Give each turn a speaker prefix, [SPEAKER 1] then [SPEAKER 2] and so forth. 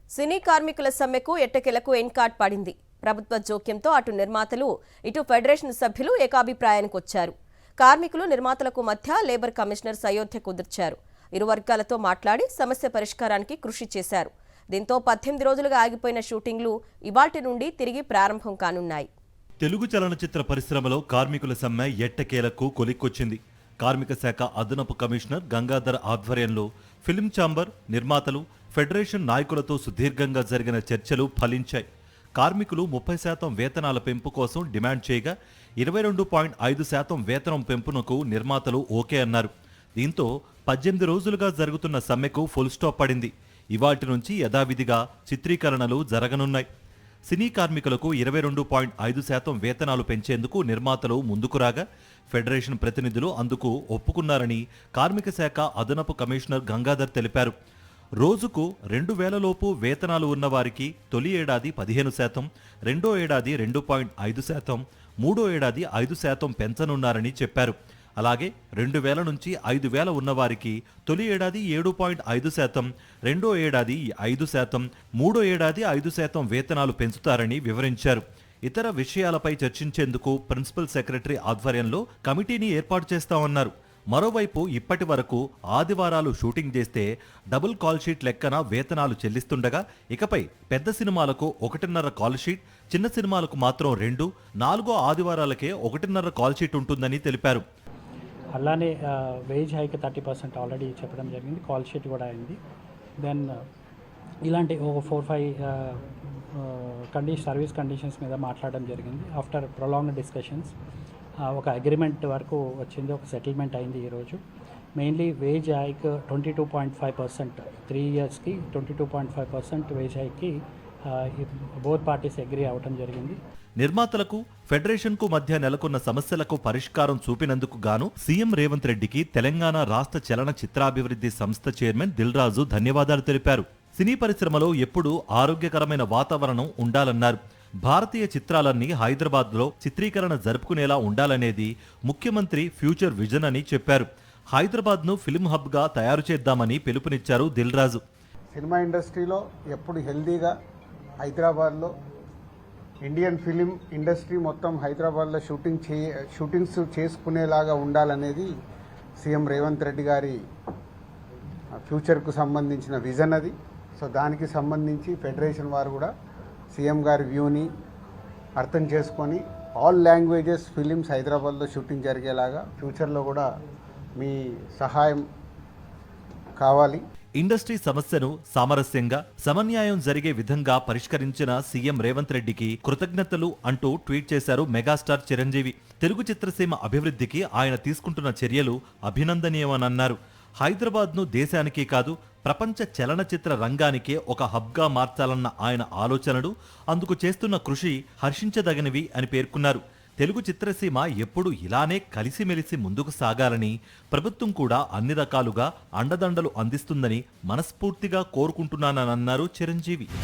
[SPEAKER 1] సినీ కార్మికుల సమ్మెకు ఎట్టకేలకు ఎన్కాట్ పడింది. ప్రభుత్వ జోక్యంతో అటు నిర్మాతలు ఇటు ఫెడరేషన్ సభ్యులు ఏకాభిప్రాయానికి వచ్చారు. కార్మికులు నిర్మాతలకు మధ్య లేబర్ కమిషనర్ సయోధ్య కుదిర్చారు. ఇరు వర్గాలతో మాట్లాడి సమస్య పరిష్కారానికి కృషి చేశారు. దీంతో 18 రోజులుగా ఆగిపోయిన షూటింగ్లు ఇవాల్టి నుండి తిరిగి ప్రారంభం కానున్నాయి.
[SPEAKER 2] తెలుగు చలనచిత్ర పరిశ్రమలో కార్మికుల సమ్మె ఎట్టకేలకు కొలిక్కొచ్చింది. కార్మిక శాఖ అదనపు కమిషనర్ గంగాధర్ ఆధ్వర్యంలో ఫిల్మ్ ఛాంబర్, నిర్మాతలు, ఫెడరేషన్ నాయకులతో సుదీర్ఘంగా జరిగిన చర్చలు ఫలించాయి. కార్మికులు 30% వేతనాల పెంపు కోసం డిమాండ్ చేయగా 22.5% వేతనం పెంపునకు నిర్మాతలు ఓకే అన్నారు. దీంతో 18 రోజులుగా జరుగుతున్న సమ్మెకు ఫుల్ స్టాప్ పడింది. ఇవాల్టి నుంచి యథావిధిగా చిత్రీకరణలు జరగనున్నాయి. సినీ కార్మికులకు 22.5% వేతనాలు పెంచేందుకు నిర్మాతలు ముందుకు రాగా ఫెడరేషన్ ప్రతినిధులు అందుకు ఒప్పుకున్నారని కార్మిక శాఖ అదనపు కమిషనర్ గంగాధర్ తెలిపారు. రోజుకు 2,000 లోపు వేతనాలు ఉన్నవారికి తొలి ఏడాది 15%, రెండో ఏడాది 2.5%, మూడో ఏడాది 5% పెంచనున్నారని చెప్పారు. అలాగే 2,000 నుంచి 5,000 ఉన్నవారికి తొలి ఏడాది 7.5%, రెండో ఏడాది 5%, మూడో ఏడాది 5% వేతనాలు పెంచుతారని వివరించారు. ఇతర విషయాలపై చర్చించేందుకు ప్రిన్సిపల్ సెక్రటరీ ఆధ్వర్యంలో కమిటీని ఏర్పాటు చేస్తామన్నారు. మరోవైపు ఇప్పటి వరకు ఆదివారాలు షూటింగ్ చేస్తే డబుల్ కాల్ షీట్ లెక్కన వేతనాలు చెల్లిస్తుండగా ఇకపై పెద్ద సినిమాలకు 1.5 కాల్ షీట్, చిన్న సినిమాలకు మాత్రం 2, 4 ఆదివారాలకే 1.5 కాల్ షీట్ ఉంటుందని తెలిపారు.
[SPEAKER 3] అలానే వేజ్ హైక్ 30% ఆల్రెడీ చెప్పడం జరిగింది. కాల్ షీట్ కూడా అయింది. దెన్ ఇలాంటి ఒక 4-5 సర్వీస్ కండిషన్స్ మీద మాట్లాడడం జరిగింది. ఆఫ్టర్ ప్రొలాంగ్డ్ డిస్కషన్స్ ఒక అగ్రిమెంట్ వరకు వచ్చింది. ఒక సెటిల్మెంట్ అయింది ఈరోజు. మెయిన్లీ వేజ్ హైక్ 22.5%, 3 ఇయర్స్కి 22.5% వేజ్ హైక్కి బోత్ పార్టీస్ అగ్రీ అవ్వడం జరిగింది.
[SPEAKER 2] నిర్మాతలకు, ఫెడరేషన్కు మధ్య నెలకొన్న సమస్యలకు పరిష్కారం చూపినందుకు గాను సీఎం రేవంత్ రెడ్డికి తెలంగాణ రాష్ట్ర చలన చిత్రాభివృద్ధి సంస్థ చైర్మన్ దిల్ రాజు ధన్యవాదాలు తెలిపారు. సినీ పరిశ్రమలో ఎప్పుడూ ఆరోగ్యకరమైన వాతావరణం ఉండాలన్నారు. భారతీయ చిత్రాలన్నీ హైదరాబాద్లో చిత్రీకరణ జరుపుకునేలా ఉండాలనేది ముఖ్యమంత్రి ఫ్యూచర్ విజన్ అని చెప్పారు. హైదరాబాద్ను ఫిల్మ్ హబ్గా తయారు చేద్దామని పిలుపునిచ్చారు దిల్ రాజు.
[SPEAKER 4] సినిమా ఇండస్ట్రీలో ఎప్పుడు హెల్దీగా హైదరాబాద్లో ఇండియన్ ఫిలిం ఇండస్ట్రీ మొత్తం హైదరాబాద్లో షూటింగ్స్ చేసుకునేలాగా ఉండాలనేది సీఎం రేవంత్ రెడ్డి గారి ఫ్యూచర్కు సంబంధించిన విజన్ అది. సో దానికి సంబంధించి ఫెడరేషన్ వారు కూడా సీఎం గారి వ్యూని అర్థం చేసుకొని ఆల్ లాంగ్వేజెస్ ఫిలిమ్స్ హైదరాబాద్లో షూటింగ్ జరిగేలాగా ఫ్యూచర్లో కూడా మీ సహాయం కావాలి.
[SPEAKER 2] ఇండస్ట్రీ సమస్యను సామరస్యంగా, సమన్యాయం జరిగే విధంగా పరిష్కరించిన సీఎం రేవంత్ రెడ్డికి కృతజ్ఞతలు అంటూ ట్వీట్ చేశారు మెగాస్టార్ చిరంజీవి. తెలుగు చిత్రసీమ అభివృద్ధికి ఆయన తీసుకుంటున్న చర్యలు అభినందనీయమన్నారు. హైదరాబాద్ను దేశానికే కాదు ప్రపంచ చలనచిత్ర రంగానికే ఒక హబ్గా మార్చాలన్న ఆయన ఆలోచనలు, అందుకు చేస్తున్న కృషి హర్షించదగినవి అని పేర్కొన్నారు. తెలుగు చిత్రసీమ ఎప్పుడు ఇలానే కలిసిమెలిసి ముందుకు సాగాలని, ప్రభుత్వం కూడా అన్ని రకాలుగా అండదండలు అందిస్తుందని మనస్ఫూర్తిగా కోరుకుంటున్నానన్నారు చిరంజీవి.